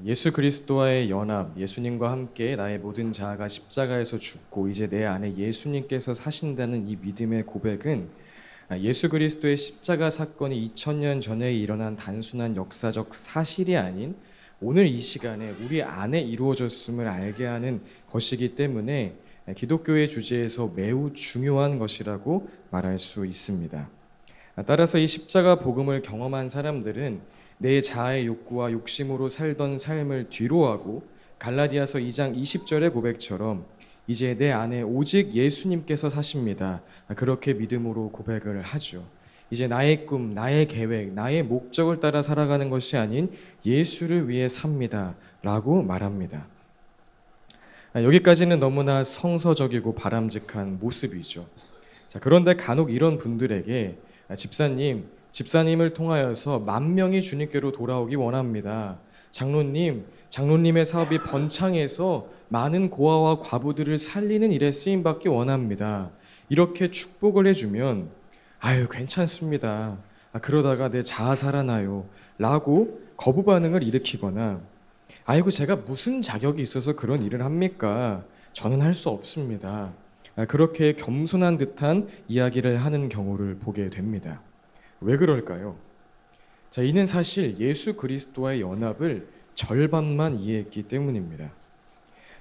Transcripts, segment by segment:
예수 그리스도와의 연합, 예수님과 함께 나의 모든 자아가 십자가에서 죽고 이제 내 안에 예수님께서 사신다는 이 믿음의 고백은 예수 그리스도의 십자가 사건이 2000년 전에 일어난 단순한 역사적 사실이 아닌 오늘 이 시간에 우리 안에 이루어졌음을 알게 하는 것이기 때문에 기독교의 주제에서 매우 중요한 것이라고 말할 수 있습니다. 따라서 이 십자가 복음을 경험한 사람들은 내 자아의 욕구와 욕심으로 살던 삶을 뒤로하고 갈라디아서 2장 20절의 고백처럼 이제 내 안에 오직 예수님께서 사십니다. 그렇게 믿음으로 고백을 하죠. 이제 나의 꿈, 나의 계획, 나의 목적을 따라 살아가는 것이 아닌 예수를 위해 삽니다. 라고 말합니다. 여기까지는 너무나 성서적이고 바람직한 모습이죠. 그런데 간혹 이런 분들에게 집사님을 통하여서 10,000명이 주님께로 돌아오기 원합니다. 장로님의 사업이 번창해서 많은 고아와 과부들을 살리는 일에 쓰임받기 원합니다. 이렇게 축복을 해주면 아유 괜찮습니다. 그러다가 내 자아 살아나요. 라고 거부 반응을 일으키거나 아이고 제가 무슨 자격이 있어서 그런 일을 합니까? 저는 할 수 없습니다. 그렇게 겸손한 듯한 이야기를 하는 경우를 보게 됩니다. 왜 그럴까요? 이는 사실 예수 그리스도와의 연합을 절반만 이해했기 때문입니다.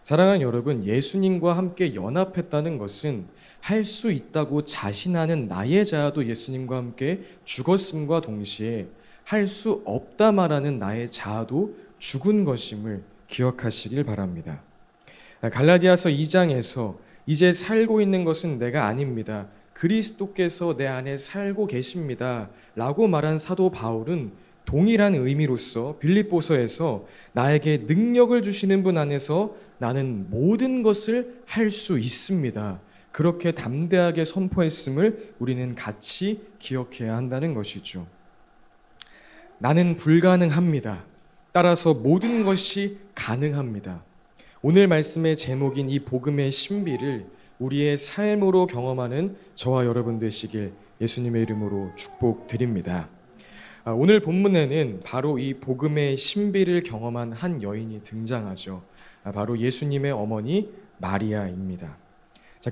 사랑하는 여러분, 예수님과 함께 연합했다는 것은 할 수 있다고 자신하는 나의 자아도 예수님과 함께 죽었음과 동시에 할 수 없다 말하는 나의 자아도 죽은 것임을 기억하시길 바랍니다. 갈라디아서 2장에서 이제 살고 있는 것은 내가 아닙니다. 그리스도께서 내 안에 살고 계십니다. 라고 말한 사도 바울은 동일한 의미로서 빌립보서에서 나에게 능력을 주시는 분 안에서 나는 모든 것을 할 수 있습니다. 그렇게 담대하게 선포했음을 우리는 같이 기억해야 한다는 것이죠. 나는 불가능합니다. 따라서 모든 것이 가능합니다. 오늘 말씀의 제목인 이 복음의 신비를 우리의 삶으로 경험하는 저와 여러분 되시길 예수님의 이름으로 축복드립니다. 오늘 본문에는 바로 이 복음의 신비를 경험한 한 여인이 등장하죠. 바로 예수님의 어머니 마리아입니다.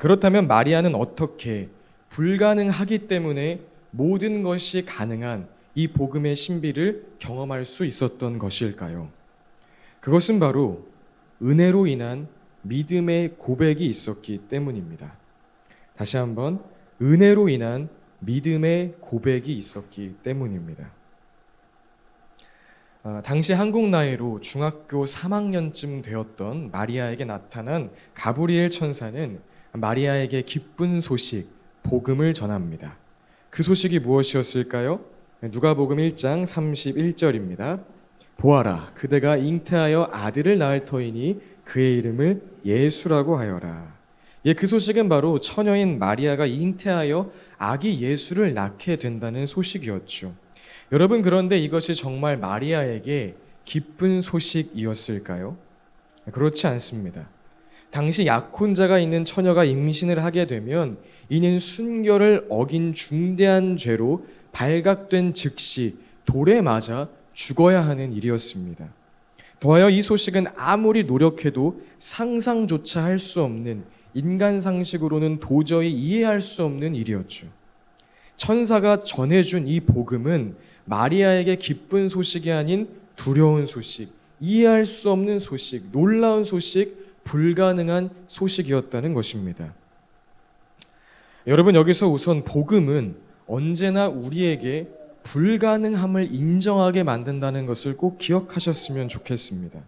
그렇다면 마리아는 어떻게 불가능하기 때문에 모든 것이 가능한 이 복음의 신비를 경험할 수 있었던 것일까요? 그것은 바로 은혜로 인한 믿음의 고백이 있었기 때문입니다. 다시 한번 은혜로 인한 믿음의 고백이 있었기 때문입니다. 당시 한국 나이로 중학교 3학년쯤 되었던 마리아에게 나타난 가브리엘 천사는 마리아에게 기쁜 소식, 복음을 전합니다. 그 소식이 무엇이었을까요? 누가복음 1장 31절입니다. 보아라, 그대가 잉태하여 아들을 낳을 터이니 그의 이름을 예수라고 하여라. 그 소식은 바로 처녀인 마리아가 잉태하여 아기 예수를 낳게 된다는 소식이었죠. 여러분, 그런데 이것이 정말 마리아에게 기쁜 소식이었을까요? 그렇지 않습니다. 당시 약혼자가 있는 처녀가 임신을 하게 되면 이는 순결을 어긴 중대한 죄로 발각된 즉시 돌에 맞아 죽어야 하는 일이었습니다. 더하여 이 소식은 아무리 노력해도 상상조차 할 수 없는 인간 상식으로는 도저히 이해할 수 없는 일이었죠. 천사가 전해준 이 복음은 마리아에게 기쁜 소식이 아닌 두려운 소식, 이해할 수 없는 소식, 놀라운 소식, 불가능한 소식이었다는 것입니다. 여러분, 여기서 우선 복음은 언제나 우리에게 불가능함을 인정하게 만든다는 것을 꼭 기억하셨으면 좋겠습니다.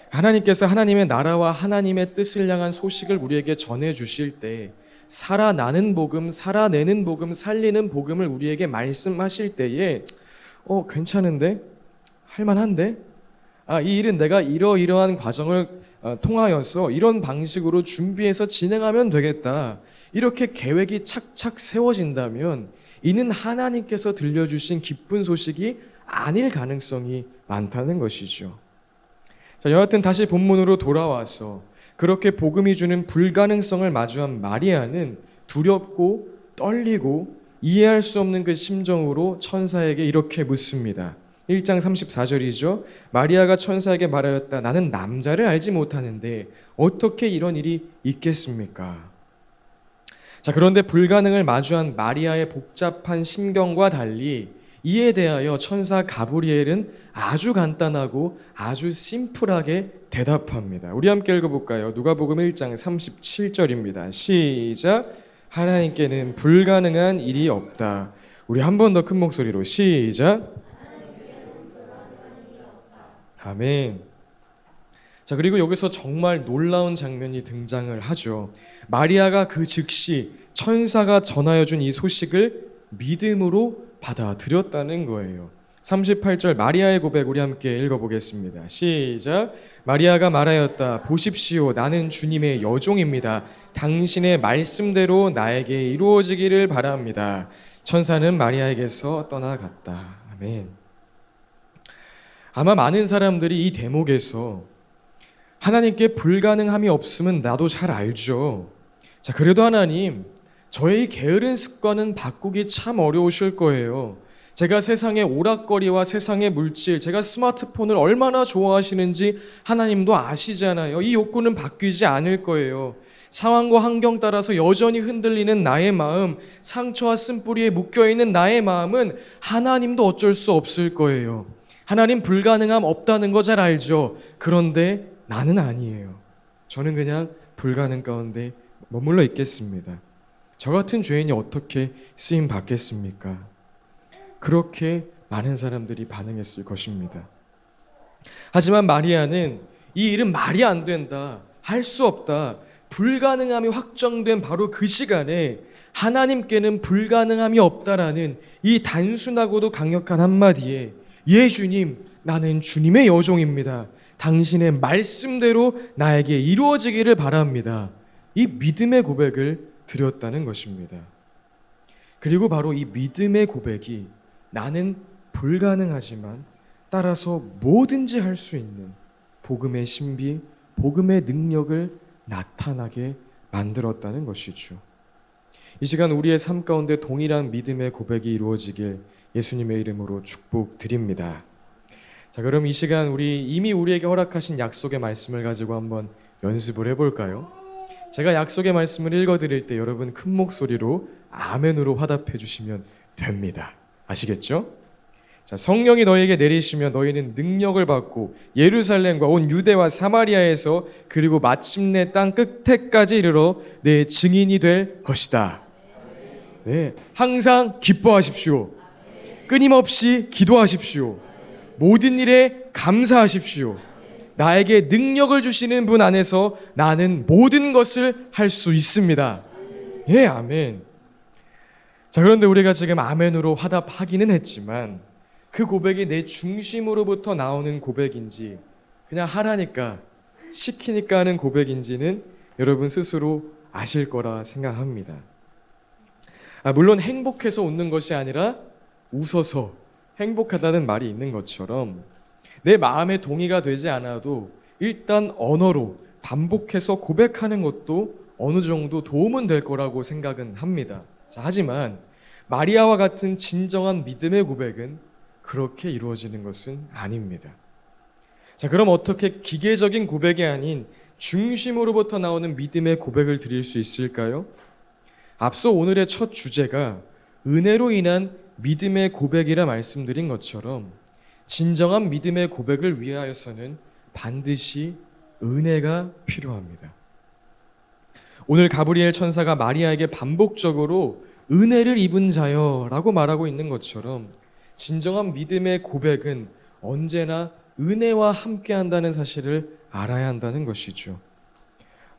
하나님께서 하나님의 나라와 하나님의 뜻을 향한 소식을 우리에게 전해주실 때 살아나는 복음, 살아내는 복음, 살리는 복음을 우리에게 말씀하실 때에 괜찮은데? 할만한데? 이 일은 내가 이러이러한 과정을 통하여서 이런 방식으로 준비해서 진행하면 되겠다. 이렇게 계획이 착착 세워진다면 이는 하나님께서 들려주신 기쁜 소식이 아닐 가능성이 많다는 것이죠. 여하튼 다시 본문으로 돌아와서 그렇게 복음이 주는 불가능성을 마주한 마리아는 두렵고 떨리고 이해할 수 없는 그 심정으로 천사에게 이렇게 묻습니다. 1장 34절이죠. 마리아가 천사에게 말하였다. 나는 남자를 알지 못하는데 어떻게 이런 일이 있겠습니까? 자, 그런데 불가능을 마주한 마리아의 복잡한 심경과 달리 이에 대하여 천사 가브리엘은 아주 간단하고 아주 심플하게 대답합니다. 우리 함께 읽어볼까요? 누가복음 1장 37절입니다. 시작. 하나님께는 불가능한 일이 없다. 우리 한 번 더 큰 목소리로 시작. 아멘. 자, 그리고 여기서 정말 놀라운 장면이 등장을 하죠. 마리아가 그 즉시 천사가 전하여 준 이 소식을 믿음으로 받아들였다는 거예요. 38절 마리아의 고백 우리 함께 읽어보겠습니다. 시작. 마리아가 말하였다. 보십시오. 나는 주님의 여종입니다. 당신의 말씀대로 나에게 이루어지기를 바랍니다. 천사는 마리아에게서 떠나갔다. 아멘. 아마 많은 사람들이 이 대목에서 하나님께 불가능함이 없음은 나도 잘 알죠. 자, 그래도 하나님, 저의 게으른 습관은 바꾸기 참 어려우실 거예요. 제가 세상의 오락거리와 세상의 물질, 제가 스마트폰을 얼마나 좋아하시는지 하나님도 아시잖아요. 이 욕구는 바뀌지 않을 거예요. 상황과 환경 따라서 여전히 흔들리는 나의 마음, 상처와 쓴뿌리에 묶여있는 나의 마음은 하나님도 어쩔 수 없을 거예요. 하나님 불가능함 없다는 거 잘 알죠. 그런데 나는 아니에요. 저는 그냥 불가능 가운데 머물러 있겠습니다. 저 같은 죄인이 어떻게 쓰임 받겠습니까? 그렇게 많은 사람들이 반응했을 것입니다. 하지만 마리아는 이 일은 말이 안 된다, 할 수 없다, 불가능함이 확정된 바로 그 시간에 하나님께는 불가능함이 없다라는 이 단순하고도 강력한 한마디에 예 주님, 나는 주님의 여종입니다. 당신의 말씀대로 나에게 이루어지기를 바랍니다. 이 믿음의 고백을 드렸다는 것입니다. 그리고 바로 이 믿음의 고백이 나는 불가능하지만 따라서 뭐든지 할 수 있는 복음의 신비, 복음의 능력을 나타나게 만들었다는 것이죠. 이 시간 우리의 삶 가운데 동일한 믿음의 고백이 이루어지길 예수님의 이름으로 축복드립니다. 자, 그럼 이 시간 우리 이미 우리에게 허락하신 약속의 말씀을 가지고 한번 연습을 해볼까요? 제가 약속의 말씀을 읽어드릴 때 여러분 큰 목소리로 아멘으로 화답해 주시면 됩니다. 아시겠죠? 자, 성령이 너희에게 내리시면 너희는 능력을 받고 예루살렘과 온 유대와 사마리아에서 그리고 마침내 땅 끝에까지 이르러 내 증인이 될 것이다. 네, 항상 기뻐하십시오. 끊임없이 기도하십시오. 모든 일에 감사하십시오. 나에게 능력을 주시는 분 안에서 나는 모든 것을 할 수 있습니다. 예, 아멘. 자, 그런데 우리가 지금 아멘으로 화답하기는 했지만 그 고백이 내 중심으로부터 나오는 고백인지 그냥 하라니까 시키니까 하는 고백인지는 여러분 스스로 아실 거라 생각합니다. 물론 행복해서 웃는 것이 아니라 웃어서 행복하다는 말이 있는 것처럼 내 마음에 동의가 되지 않아도 일단 언어로 반복해서 고백하는 것도 어느 정도 도움은 될 거라고 생각은 합니다. 자, 하지만 마리아와 같은 진정한 믿음의 고백은 그렇게 이루어지는 것은 아닙니다. 자, 그럼 어떻게 기계적인 고백이 아닌 중심으로부터 나오는 믿음의 고백을 드릴 수 있을까요? 앞서 오늘의 첫 주제가 은혜로 인한 믿음의 고백이라 말씀드린 것처럼 진정한 믿음의 고백을 위하여서는 반드시 은혜가 필요합니다. 오늘 가브리엘 천사가 마리아에게 반복적으로 은혜를 입은 자여 라고 말하고 있는 것처럼 진정한 믿음의 고백은 언제나 은혜와 함께 한다는 사실을 알아야 한다는 것이죠.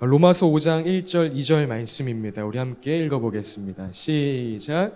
로마서 5장 1절 2절 말씀입니다. 우리 함께 읽어보겠습니다. 시작.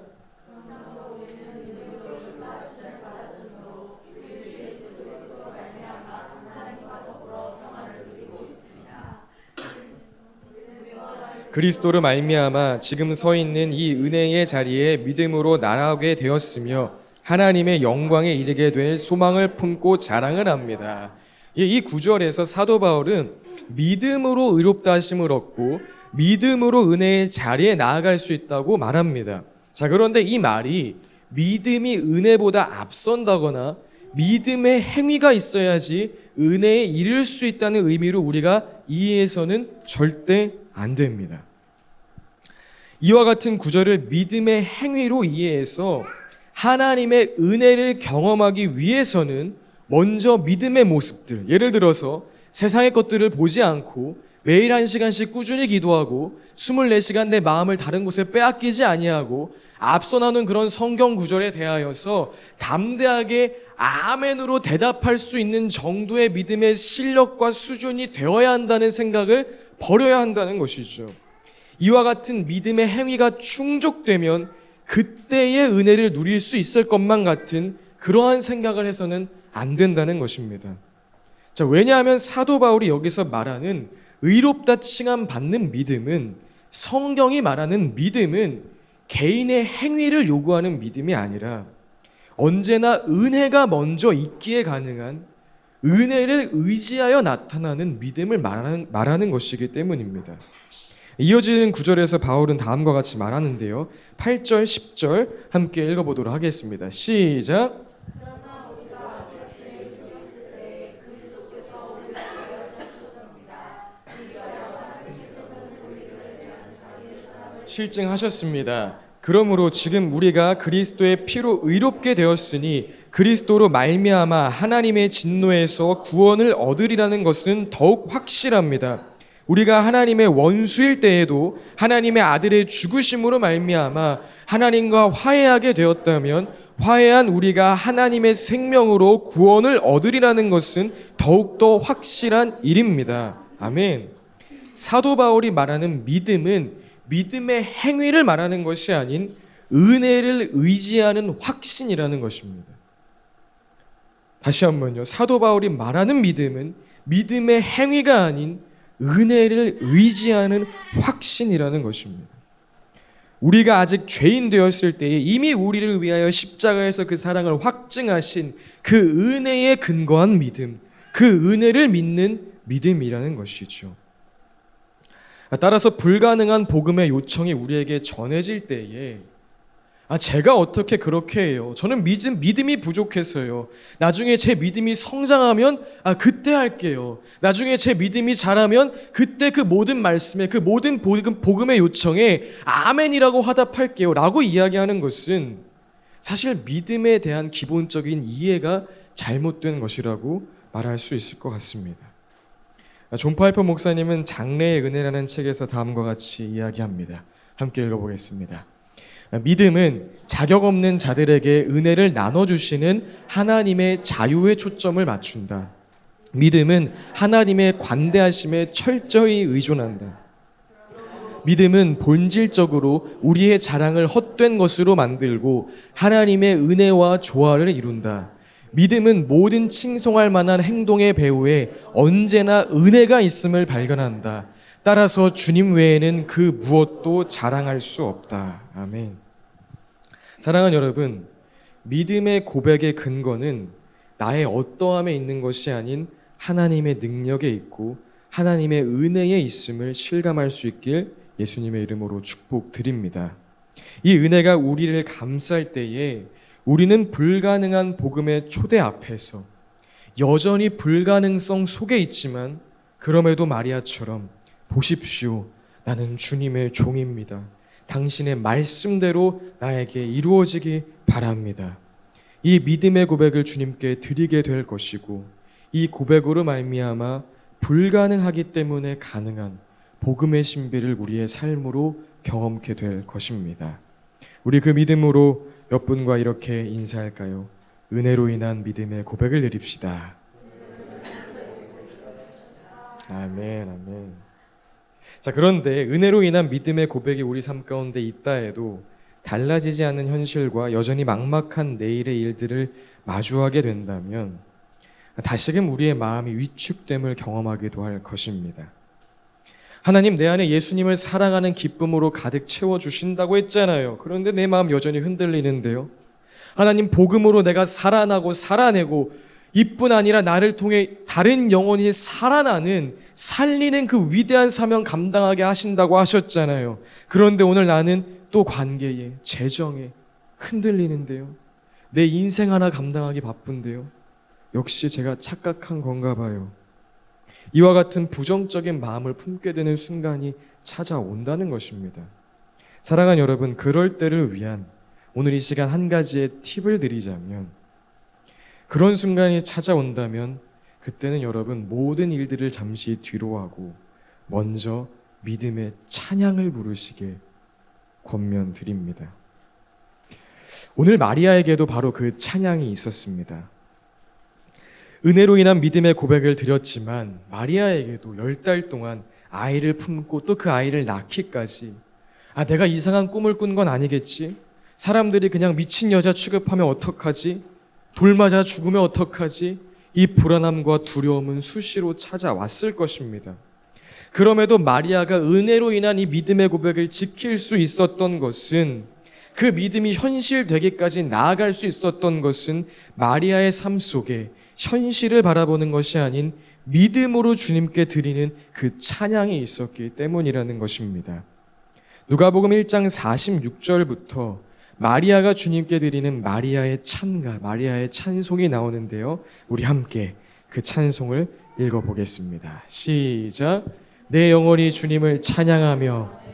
그리스도로 말미암아 지금 서 있는 이 은혜의 자리에 믿음으로 나아가게 되었으며 하나님의 영광에 이르게 될 소망을 품고 자랑을 합니다. 이 구절에서 사도 바울은 믿음으로 의롭다 하심을 얻고 믿음으로 은혜의 자리에 나아갈 수 있다고 말합니다. 자, 그런데 이 말이 믿음이 은혜보다 앞선다거나 믿음의 행위가 있어야지 은혜에 이를 수 있다는 의미로 우리가 이해해서는 절대 안 됩니다. 이와 같은 구절을 믿음의 행위로 이해해서 하나님의 은혜를 경험하기 위해서는 먼저 믿음의 모습들, 예를 들어서 세상의 것들을 보지 않고 매일 1시간씩 꾸준히 기도하고 24시간 내 마음을 다른 곳에 빼앗기지 아니하고 앞서 나눈 그런 성경 구절에 대하여서 담대하게 아멘으로 대답할 수 있는 정도의 믿음의 실력과 수준이 되어야 한다는 생각을 버려야 한다는 것이죠. 이와 같은 믿음의 행위가 충족되면 그때의 은혜를 누릴 수 있을 것만 같은 그러한 생각을 해서는 안 된다는 것입니다. 자, 왜냐하면 사도 바울이 여기서 말하는 의롭다 칭함받는 믿음은, 성경이 말하는 믿음은 개인의 행위를 요구하는 믿음이 아니라 언제나 은혜가 먼저 있기에 가능한, 은혜를 의지하여 나타나는 믿음을 말하는 것이기 때문입니다. 이어지는 구절에서 바울은 다음과 같이 말하는데요. 8절, 10절 함께 읽어보도록 하겠습니다. 시작. 실증하셨습니다. 그러므로 지금 우리가 그리스도의 피로 의롭게 되었으니 그리스도로 말미암아 하나님의 진노에서 구원을 얻으리라는 것은 더욱 확실합니다. 우리가 하나님의 원수일 때에도 하나님의 아들의 죽으심으로 말미암아 하나님과 화해하게 되었다면 화해한 우리가 하나님의 생명으로 구원을 얻으리라는 것은 더욱더 확실한 일입니다. 아멘. 사도 바울이 말하는 믿음은 믿음의 행위를 말하는 것이 아닌 은혜를 의지하는 확신이라는 것입니다. 다시 한번요. 사도 바울이 말하는 믿음은 믿음의 행위가 아닌 은혜를 의지하는 확신이라는 것입니다. 우리가 아직 죄인 되었을 때에 이미 우리를 위하여 십자가에서 그 사랑을 확증하신 그 은혜에 근거한 믿음, 그 은혜를 믿는 믿음이라는 것이죠. 따라서 불가능한 복음의 요청이 우리에게 전해질 때에 제가 어떻게 그렇게 해요? 저는 믿음이 부족해서요. 나중에 제 믿음이 성장하면 그때 할게요. 나중에 제 믿음이 자라면 그때 그 모든 말씀에, 그 모든 복음의 요청에 아멘이라고 화답할게요 라고 이야기하는 것은 사실 믿음에 대한 기본적인 이해가 잘못된 것이라고 말할 수 있을 것 같습니다. 존 파이퍼 목사님은 장래의 은혜라는 책에서 다음과 같이 이야기합니다. 함께 읽어보겠습니다. 믿음은 자격 없는 자들에게 은혜를 나눠주시는 하나님의 자유에 초점을 맞춘다. 믿음은 하나님의 관대하심에 철저히 의존한다. 믿음은 본질적으로 우리의 자랑을 헛된 것으로 만들고 하나님의 은혜와 조화를 이룬다. 믿음은 모든 칭송할 만한 행동의 배후에 언제나 은혜가 있음을 발견한다. 따라서 주님 외에는 그 무엇도 자랑할 수 없다. 아멘. 사랑하는 여러분, 믿음의 고백의 근거는 나의 어떠함에 있는 것이 아닌 하나님의 능력에 있고 하나님의 은혜에 있음을 실감할 수 있길 예수님의 이름으로 축복드립니다. 이 은혜가 우리를 감쌀 때에 우리는 불가능한 복음의 초대 앞에서 여전히 불가능성 속에 있지만 그럼에도 마리아처럼 보십시오. 나는 주님의 종입니다. 당신의 말씀대로 나에게 이루어지기 바랍니다. 이 믿음의 고백을 주님께 드리게 될 것이고 이 고백으로 말미암아 불가능하기 때문에 가능한 복음의 신비를 우리의 삶으로 경험케 될 것입니다. 우리 그 믿음으로 몇 분과 이렇게 인사할까요? 은혜로 인한 믿음의 고백을 드립시다. 아멘, 아멘. 자, 그런데 은혜로 인한 믿음의 고백이 우리 삶 가운데 있다 해도 달라지지 않는 현실과 여전히 막막한 내일의 일들을 마주하게 된다면 다시금 우리의 마음이 위축됨을 경험하기도 할 것입니다. 하나님, 내 안에 예수님을 사랑하는 기쁨으로 가득 채워주신다고 했잖아요. 그런데 내 마음 여전히 흔들리는데요. 하나님, 복음으로 내가 살아나고 살아내고 이뿐 아니라 나를 통해 다른 영혼이 살아나는, 살리는 그 위대한 사명 감당하게 하신다고 하셨잖아요. 그런데 오늘 나는 또 관계에, 재정에 흔들리는데요. 내 인생 하나 감당하기 바쁜데요. 역시 제가 착각한 건가 봐요. 이와 같은 부정적인 마음을 품게 되는 순간이 찾아온다는 것입니다. 사랑하는 여러분, 그럴 때를 위한 오늘 이 시간 한 가지의 팁을 드리자면, 그런 순간이 찾아온다면 그때는 여러분 모든 일들을 잠시 뒤로 하고 먼저 믿음의 찬양을 부르시길 권면드립니다. 오늘 마리아에게도 바로 그 찬양이 있었습니다. 은혜로 인한 믿음의 고백을 드렸지만 마리아에게도 10달 동안 아이를 품고 또 그 아이를 낳기까지, 내가 이상한 꿈을 꾼 건 아니겠지? 사람들이 그냥 미친 여자 취급하면 어떡하지? 돌 맞아 죽으면 어떡하지? 이 불안함과 두려움은 수시로 찾아왔을 것입니다. 그럼에도 마리아가 은혜로 인한 이 믿음의 고백을 지킬 수 있었던 것은, 그 믿음이 현실되기까지 나아갈 수 있었던 것은 마리아의 삶 속에 현실을 바라보는 것이 아닌 믿음으로 주님께 드리는 그 찬양이 있었기 때문이라는 것입니다. 누가복음 1장 46절부터 마리아가 주님께 드리는 마리아의 찬가, 마리아의 찬송이 나오는데요. 우리 함께 그 찬송을 읽어보겠습니다. 시작. 내 영혼이 주님을 찬양하며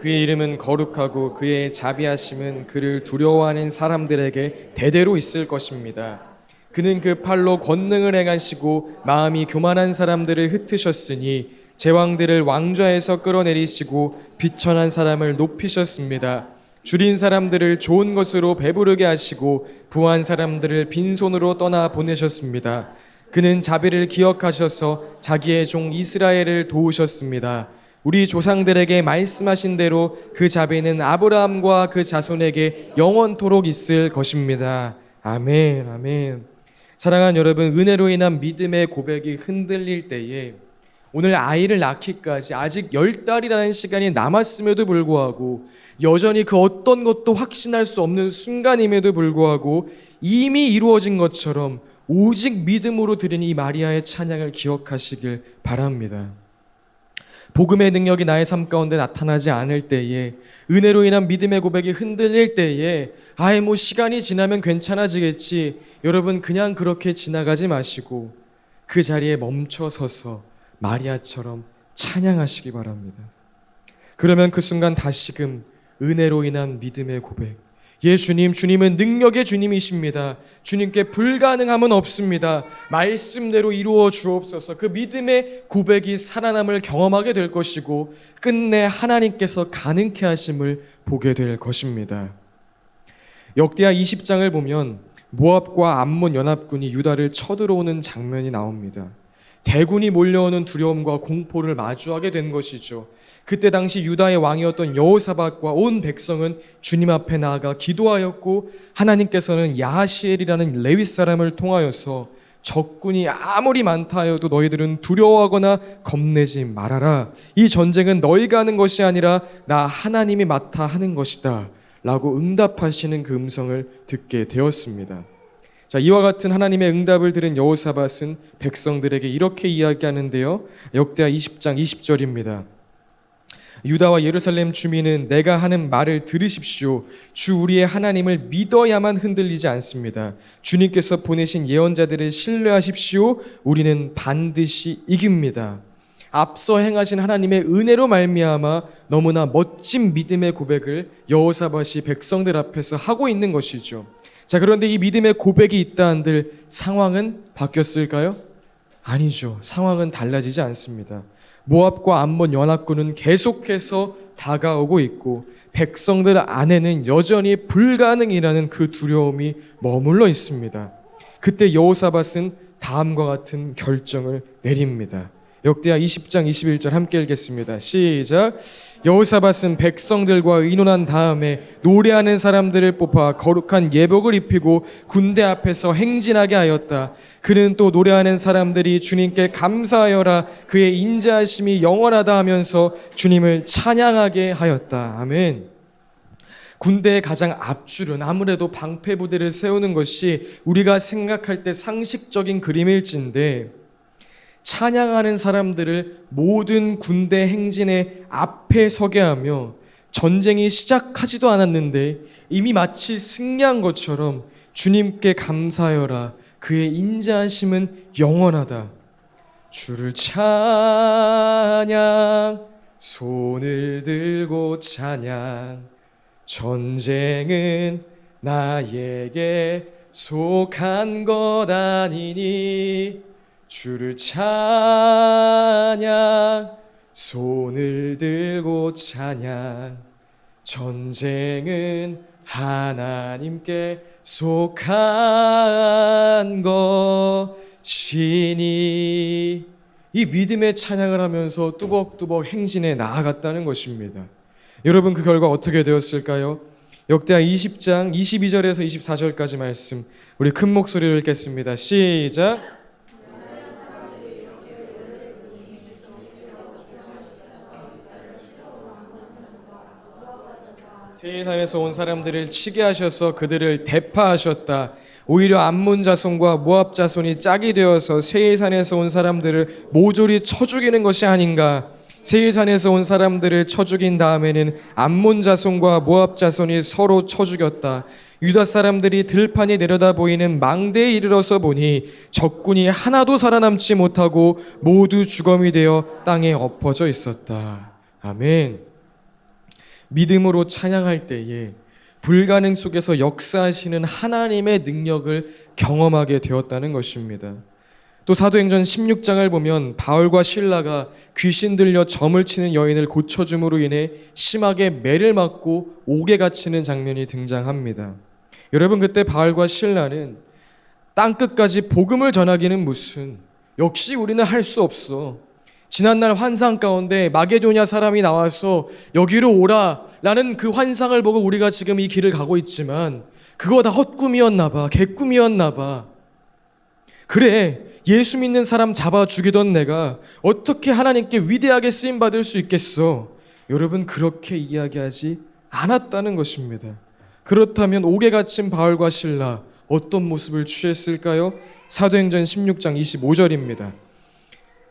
그의 이름은 거룩하고 그의 자비하심은 그를 두려워하는 사람들에게 대대로 있을 것입니다. 그는 그 팔로 권능을 행하시고 마음이 교만한 사람들을 흩으셨으니 제왕들을 왕좌에서 끌어내리시고 비천한 사람을 높이셨습니다. 줄인 사람들을 좋은 것으로 배부르게 하시고 부한 사람들을 빈손으로 떠나 보내셨습니다. 그는 자비를 기억하셔서 자기의 종 이스라엘을 도우셨습니다. 우리 조상들에게 말씀하신 대로 그 자비는 아브라함과 그 자손에게 영원토록 있을 것입니다. 아멘, 아멘. 사랑하는 여러분, 은혜로 인한 믿음의 고백이 흔들릴 때에 오늘 아이를 낳기까지 아직 10달이라는 시간이 남았음에도 불구하고 여전히 그 어떤 것도 확신할 수 없는 순간임에도 불구하고 이미 이루어진 것처럼 오직 믿음으로 드린 이 마리아의 찬양을 기억하시길 바랍니다. 복음의 능력이 나의 삶 가운데 나타나지 않을 때에, 은혜로 인한 믿음의 고백이 흔들릴 때에 시간이 지나면 괜찮아지겠지, 여러분 그냥 그렇게 지나가지 마시고 그 자리에 멈춰서서 마리아처럼 찬양하시기 바랍니다. 그러면 그 순간 다시금 은혜로 인한 믿음의 고백, 주님, 주님은 능력의 주님이십니다. 주님께 불가능함은 없습니다. 말씀대로 이루어 주옵소서. 그 믿음의 고백이 살아남을 경험하게 될 것이고 끝내 하나님께서 가능케 하심을 보게 될 것입니다. 역대하 20장을 보면 모압과 암몬 연합군이 유다를 쳐들어오는 장면이 나옵니다. 대군이 몰려오는 두려움과 공포를 마주하게 된 것이죠. 그때 당시 유다의 왕이었던 여호사밧과 온 백성은 주님 앞에 나아가 기도하였고, 하나님께서는 야하시엘이라는 레위 사람을 통하여서 적군이 아무리 많다 하여도 너희들은 두려워하거나 겁내지 말아라. 이 전쟁은 너희가 하는 것이 아니라 나 하나님이 맡아 하는 것이다 라고 응답하시는 그 음성을 듣게 되었습니다. 이와 같은 하나님의 응답을 들은 여호사밧은 백성들에게 이렇게 이야기하는데요. 역대하 20장 20절입니다. 유다와 예루살렘 주민은 내가 하는 말을 들으십시오. 주 우리의 하나님을 믿어야만 흔들리지 않습니다. 주님께서 보내신 예언자들을 신뢰하십시오. 우리는 반드시 이깁니다. 앞서 행하신 하나님의 은혜로 말미암아 너무나 멋진 믿음의 고백을 여호사밧이 백성들 앞에서 하고 있는 것이죠. 그런데 이 믿음의 고백이 있다 한들 상황은 바뀌었을까요? 아니죠. 상황은 달라지지 않습니다. 모압과 암몬 연합군은 계속해서 다가오고 있고 백성들 안에는 여전히 불가능이라는 그 두려움이 머물러 있습니다. 그때 여호사밧은 다음과 같은 결정을 내립니다. 역대하 20장 21절 함께 읽겠습니다. 시작. 여호사밧은 백성들과 의논한 다음에 노래하는 사람들을 뽑아 거룩한 예복을 입히고 군대 앞에서 행진하게 하였다. 그는 또 노래하는 사람들이 주님께 감사하여라, 그의 인자하심이 영원하다 하면서 주님을 찬양하게 하였다. 아멘. 군대의 가장 앞줄은 아무래도 방패부대를 세우는 것이 우리가 생각할 때 상식적인 그림일진데, 찬양하는 사람들을 모든 군대 행진의 앞에 서게 하며 전쟁이 시작하지도 않았는데 이미 마치 승리한 것처럼 주님께 감사하여라, 그의 인자하심은 영원하다, 주를 찬양, 손을 들고 찬양, 전쟁은 나에게 속한 것 아니니, 주를 찬양, 손을 들고 찬양, 전쟁은 하나님께 속한 것이니. 이 믿음의 찬양을 하면서 뚜벅뚜벅 행진에 나아갔다는 것입니다. 여러분, 그 결과 어떻게 되었을까요? 역대하 20장 22절에서 24절까지 말씀, 우리 큰 목소리로 읽겠습니다. 시작. 세일산에서 온 사람들을 치게 하셔서 그들을 대파하셨다. 오히려 암몬 자손과 모압 자손이 짝이 되어서 세일산에서 온 사람들을 모조리 쳐 죽이는 것이 아닌가. 세일산에서 온 사람들을 쳐 죽인 다음에는 암몬 자손과 모압 자손이 서로 쳐 죽였다. 유다 사람들이 들판이 내려다 보이는 망대에 이르러서 보니 적군이 하나도 살아남지 못하고 모두 주검이 되어 땅에 엎어져 있었다. 아멘. 믿음으로 찬양할 때에 불가능 속에서 역사하시는 하나님의 능력을 경험하게 되었다는 것입니다. 또 사도행전 16장을 보면 바울과 실라가 귀신 들려 점을 치는 여인을 고쳐줌으로 인해 심하게 매를 맞고 옥에 갇히는 장면이 등장합니다. 여러분, 그때 바울과 실라는 땅끝까지 복음을 전하기는 무슨, 역시 우리는 할 수 없어. 지난날 환상 가운데 마게도냐 사람이 나와서 여기로 오라 라는 그 환상을 보고 우리가 지금 이 길을 가고 있지만 그거 다 헛꿈이었나 봐, 개꿈이었나 봐. 그래, 예수 믿는 사람 잡아 죽이던 내가 어떻게 하나님께 위대하게 쓰임받을 수 있겠어? 여러분, 그렇게 이야기하지 않았다는 것입니다. 그렇다면 옥에 갇힌 바울과 실라 어떤 모습을 취했을까요? 사도행전 16장 25절입니다.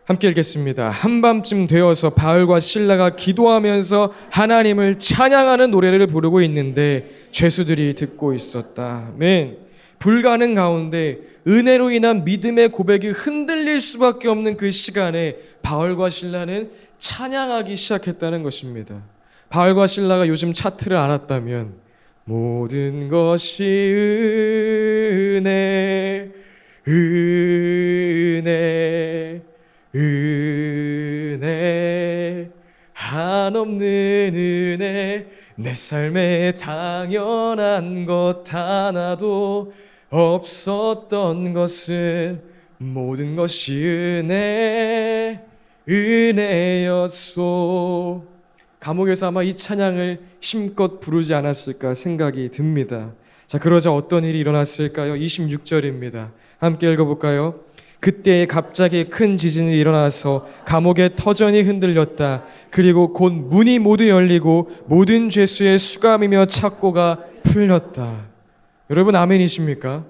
함께 읽겠습니다. 한밤쯤 되어서 바울과 실라가 기도하면서 하나님을 찬양하는 노래를 부르고 있는데 죄수들이 듣고 있었다. 아멘. 불가능 가운데 은혜로 인한 믿음의 고백이 흔들릴 수밖에 없는 그 시간에 바울과 실라는 찬양하기 시작했다는 것입니다. 바울과 실라가 요즘 차트를 알았다면 모든 것이 은혜, 은혜, 은혜, 한없는 은혜, 내 삶에 당연한 것 하나도 없었던 것은 모든 것이 은혜, 은혜였소. 감옥에서 아마 이 찬양을 힘껏 부르지 않았을까 생각이 듭니다. 자, 그러자 어떤 일이 일어났을까요? 26절입니다. 함께 읽어볼까요? 그때 갑자기 큰 지진이 일어나서 감옥의 터전이 흔들렸다. 그리고 곧 문이 모두 열리고 모든 죄수의 수감이며 착고가 풀렸다. 여러분, 아멘이십니까?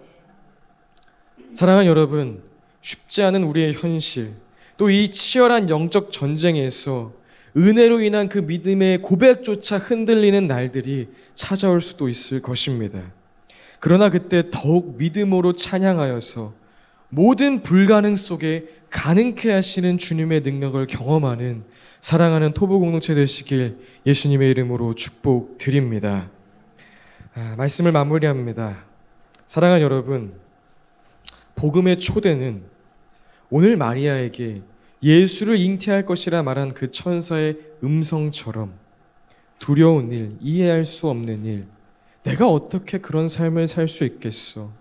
사랑하는 여러분, 쉽지 않은 우리의 현실, 또 이 치열한 영적 전쟁에서 은혜로 인한 그 믿음의 고백조차 흔들리는 날들이 찾아올 수도 있을 것입니다. 그러나 그때 더욱 믿음으로 찬양하여서 모든 불가능 속에 가능케 하시는 주님의 능력을 경험하는 사랑하는 토부 공동체 되시길 예수님의 이름으로 축복드립니다. 말씀을 마무리합니다. 사랑하는 여러분, 복음의 초대는 오늘 마리아에게 예수를 잉태할 것이라 말한 그 천사의 음성처럼 두려운 일, 이해할 수 없는 일, 내가 어떻게 그런 삶을 살 수 있겠어?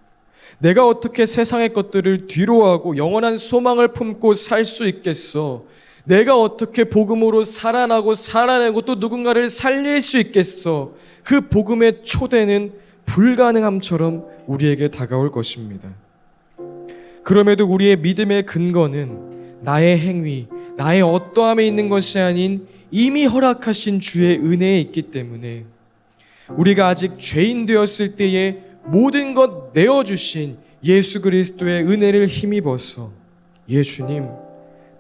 내가 어떻게 세상의 것들을 뒤로하고 영원한 소망을 품고 살 수 있겠어? 내가 어떻게 복음으로 살아나고 살아내고 또 누군가를 살릴 수 있겠어? 그 복음의 초대는 불가능함처럼 우리에게 다가올 것입니다. 그럼에도 우리의 믿음의 근거는 나의 행위, 나의 어떠함에 있는 것이 아닌 이미 허락하신 주의 은혜에 있기 때문에 우리가 아직 죄인 되었을 때에 모든 것 내어주신 예수 그리스도의 은혜를 힘입어서 예수님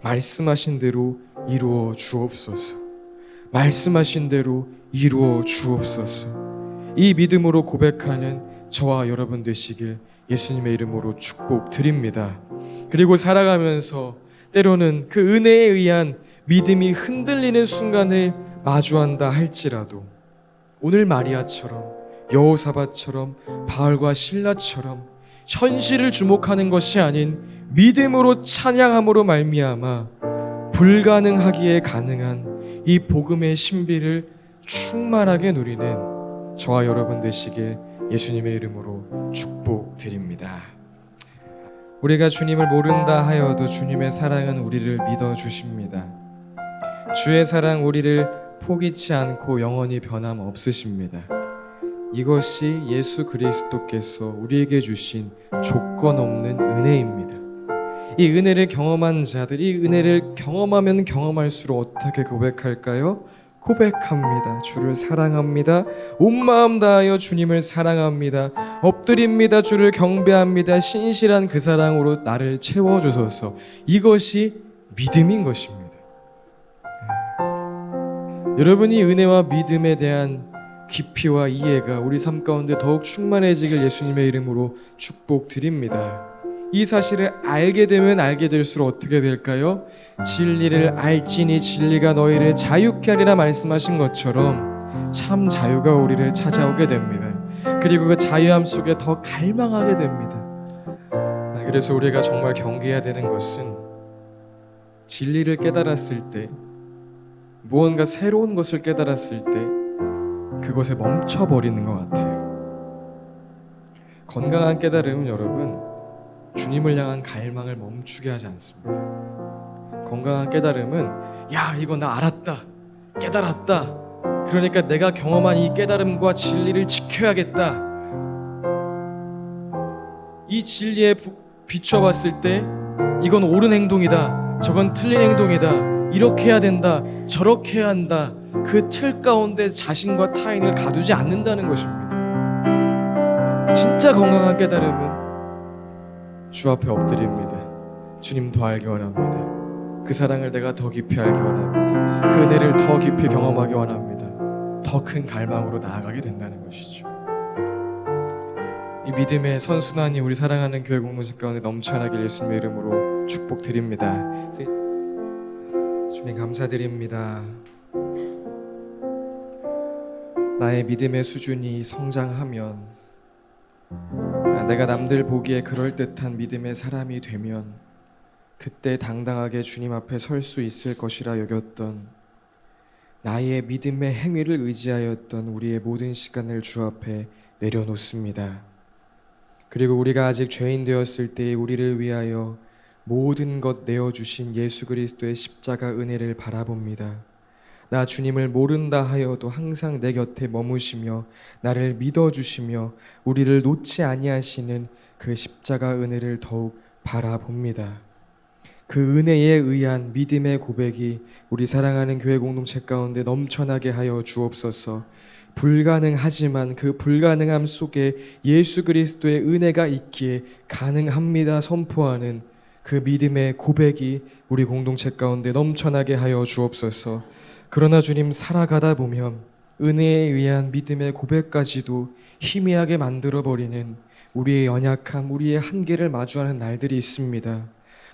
말씀하신 대로 이루어 주옵소서. 말씀하신 대로 이루어 주옵소서. 이 믿음으로 고백하는 저와 여러분 되시길 예수님의 이름으로 축복드립니다. 그리고 살아가면서 때로는 그 은혜에 의한 믿음이 흔들리는 순간을 마주한다 할지라도 오늘 마리아처럼 여호사밧처럼 바울과 실라처럼 현실을 주목하는 것이 아닌 믿음으로 찬양함으로 말미암아 불가능하기에 가능한 이 복음의 신비를 충만하게 누리는 저와 여러분 되시길 예수님의 이름으로 축복드립니다. 우리가 주님을 모른다 하여도 주님의 사랑은 우리를 믿어주십니다. 주의 사랑 우리를 포기치 않고 영원히 변함없으십니다. 이것이 예수 그리스도께서 우리에게 주신 조건 없는 은혜입니다. 이 은혜를 경험한 자들, 이 은혜를 경험하면 경험할수록 어떻게 고백할까요? 고백합니다. 주를 사랑합니다. 온 마음 다하여 주님을 사랑합니다. 엎드립니다. 주를 경배합니다. 신실한 그 사랑으로 나를 채워주소서. 이것이 믿음인 것입니다. 여러분이 은혜와 믿음에 대한 깊이와 이해가 우리 삶 가운데 더욱 충만해지길 예수님의 이름으로 축복드립니다. 이 사실을 알게 되면 알게 될수록 어떻게 될까요? 진리를 알지니 진리가 너희를 자유케 하리라 말씀하신 것처럼 참 자유가 우리를 찾아오게 됩니다. 그리고 그 자유함 속에 더 갈망하게 됩니다. 그래서 우리가 정말 경계해야 되는 것은 진리를 깨달았을 때, 무언가 새로운 것을 깨달았을 때 그것에 멈춰버리는 것 같아요. 건강한 깨달음은 여러분 주님을 향한 갈망을 멈추게 하지 않습니다. 건강한 깨달음은 야 이거 나 알았다, 깨달았다, 그러니까 내가 경험한 이 깨달음과 진리를 지켜야겠다. 이 진리에 비춰봤을 때 이건 옳은 행동이다, 저건 틀린 행동이다, 이렇게 해야 된다, 저렇게 해야 한다, 그 틀 가운데 자신과 타인을 가두지 않는다는 것입니다. 진짜 건강한 깨달음은 주 앞에 엎드립니다. 주님 더 알기 원합니다. 그 사랑을 내가 더 깊이 알기 원합니다. 그 은혜를 더 깊이 경험하기 원합니다. 더 큰 갈망으로 나아가게 된다는 것이죠. 이 믿음의 선순환이 우리 사랑하는 교회 공동체 가운데 넘쳐나길 예수님의 이름으로 축복드립니다. 주님 감사드립니다. 나의 믿음의 수준이 성장하면, 내가 남들 보기에 그럴듯한 믿음의 사람이 되면 그때 당당하게 주님 앞에 설 수 있을 것이라 여겼던, 나의 믿음의 행위를 의지하였던 우리의 모든 시간을 주 앞에 내려놓습니다. 그리고 우리가 아직 죄인 되었을 때에 우리를 위하여 모든 것 내어주신 예수 그리스도의 십자가 은혜를 바라봅니다. 나 주님을 모른다 하여도 항상 내 곁에 머무시며 나를 믿어주시며 우리를 놓지 아니하시는 그 십자가 은혜를 더욱 바라봅니다. 그 은혜에 의한 믿음의 고백이 우리 사랑하는 교회 공동체 가운데 넘쳐나게 하여 주옵소서. 불가능하지만 그 불가능함 속에 예수 그리스도의 은혜가 있기에 가능합니다 선포하는 그 믿음의 고백이 우리 공동체 가운데 넘쳐나게 하여 주옵소서. 그러나 주님, 살아가다 보면 은혜에 의한 믿음의 고백까지도 희미하게 만들어버리는 우리의 연약함, 우리의 한계를 마주하는 날들이 있습니다.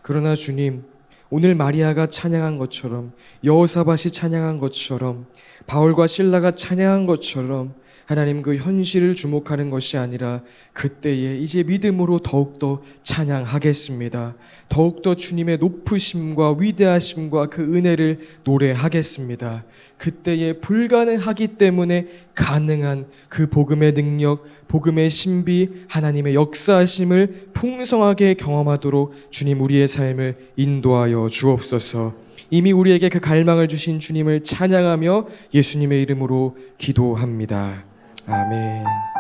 그러나 주님, 오늘 마리아가 찬양한 것처럼, 여호사밧이 찬양한 것처럼, 바울과 실라가 찬양한 것처럼 하나님 그 현실을 주목하는 것이 아니라 그때에 이제 믿음으로 더욱더 찬양하겠습니다. 더욱더 주님의 높으심과 위대하심과 그 은혜를 노래하겠습니다. 그때에 불가능하기 때문에 가능한 그 복음의 능력, 복음의 신비, 하나님의 역사하심을 풍성하게 경험하도록 주님 우리의 삶을 인도하여 주옵소서. 이미 우리에게 그 갈망을 주신 주님을 찬양하며 예수님의 이름으로 기도합니다. 아멘.